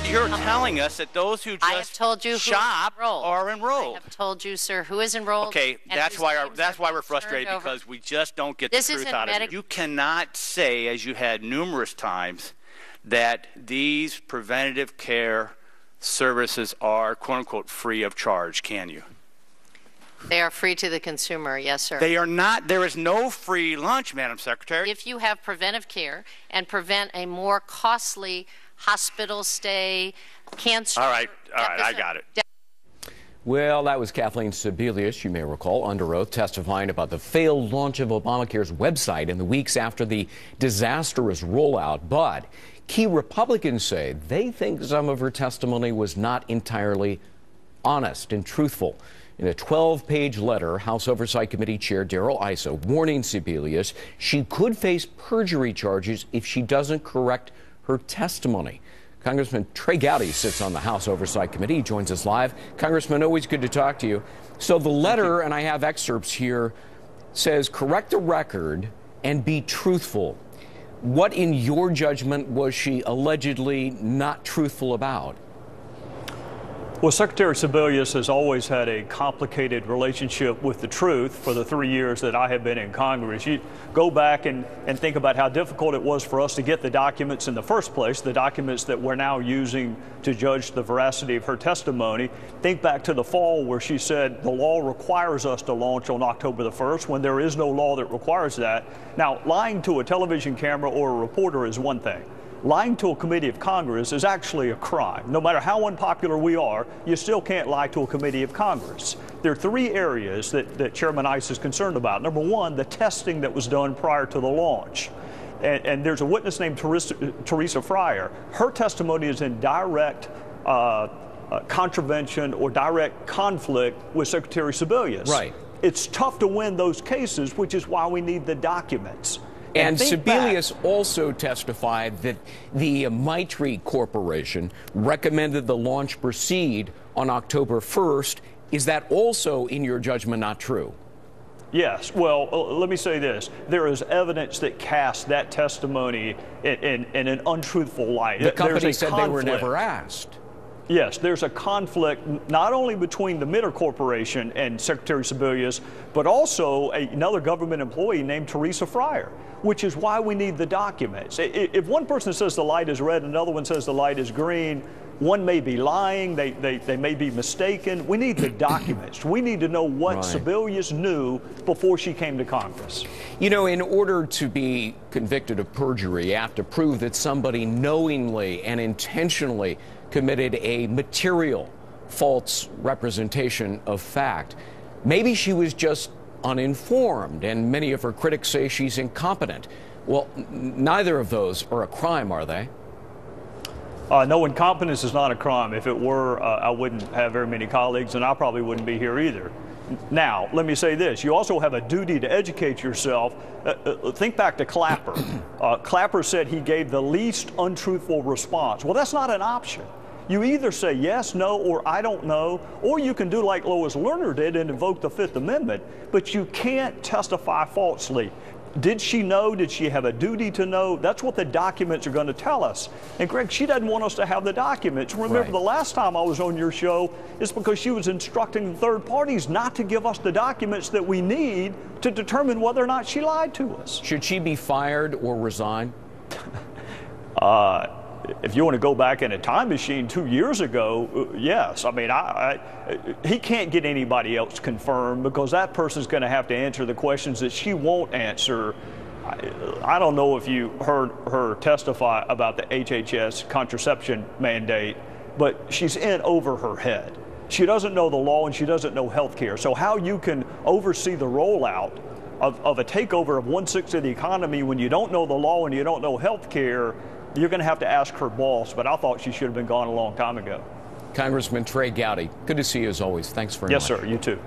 you're telling us that those who I have just told you shop who is enrolled. are enrolled. I have told you, sir, who is enrolled. Okay, and that's whose why names are we're being frustrated, turned over. because we just don't get the truth out of it. You cannot say, as you had numerous times, that these preventative care services are, quote unquote, free of charge, can you? They are free to the consumer, yes, sir. They are not. There is no free lunch, Madam Secretary. If you have preventive care and prevent a more costly hospital stay, cancer. All right, I got it. Well, that was Kathleen Sebelius, you may recall, under oath, testifying about the failed launch of Obamacare's website in the weeks after the disastrous rollout. But key Republicans say they think some of her testimony was not entirely honest and truthful. In a 12-page letter, House Oversight Committee Chair Darrell Issa warning Sebelius she could face perjury charges if she doesn't correct her testimony. Congressman Trey Gowdy sits on the House Oversight Committee. He joins us live. Congressman, always good to talk to you. So the letter, and I have excerpts here, says correct the record and be truthful. What, in your judgment, was she allegedly not truthful about? Well, Secretary Sebelius has always had a complicated relationship with the truth for the 3 years that I have been in Congress. You go back and think about how difficult it was for us to get the documents in the first place, the documents that we're now using to judge the veracity of her testimony. Think back to the fall where she said the law requires us to launch on October the 1st when there is no law that requires that. Now, lying to a television camera or a reporter is one thing. Lying to a committee of Congress is actually a crime. No matter how unpopular we are, you still can't lie to a committee of Congress. There are three areas that Chairman Issa is concerned about. Number one, the testing that was done prior to the launch. And there's a witness named Teresa Fryer. Her testimony is in direct contravention or direct conflict with Secretary Sebelius. Right. It's tough to win those cases, which is why we need the documents. And Sebelius also testified that the Maitri Corporation recommended the launch proceed on October 1st. Is that also, in your judgment, not true? Yes. Well, let me say this. There is evidence that casts that testimony in an untruthful light. The company said they were never asked. Yes, there's a conflict not only between the Mitter Corporation and Secretary Sebelius, but also another government employee named Teresa Fryer, which is why we need the documents. If one person says the light is red and another one says the light is green, one may be lying, they may be mistaken. We need the documents. We need to know what Sebelius knew before she came to Congress. You know, in order to be convicted of perjury, you have to prove that somebody knowingly and intentionally committed a material false representation of fact. Maybe she was just uninformed, and many of her critics say she's incompetent. Well, neither of those are a crime, are they? No, incompetence is not a crime. If it were, I wouldn't have very many colleagues, and I probably wouldn't be here either. Now, let me say this. You also have a duty to educate yourself. Think back to Clapper. Clapper said he gave the least untruthful response. Well, that's not an option. You either say yes, no, or I don't know, or you can do like Lois Lerner did and invoke the Fifth Amendment, but you can't testify falsely. Did she know? Did she have a duty to know? That's what the documents are going to tell us. And Greg, she doesn't want us to have the documents. Remember, the last time I was on your show, it's because she was instructing the third parties not to give us the documents that we need to determine whether or not she lied to us. Should she be fired or resign? If you want to go back in a time machine 2 years ago, yes. I mean, he can't get anybody else confirmed because that person's going to have to answer the questions that she won't answer. I don't know if you heard her testify about the HHS contraception mandate, but she's in over her head. She doesn't know the law and she doesn't know health care. So how you can oversee the rollout of a takeover of 1/6 of the economy when you don't know the law and you don't know health care, you're going to have to ask her boss, but I thought she should have been gone a long time ago. Congressman Trey Gowdy, good to see you as always. Thanks very much. Yes, sir. You too.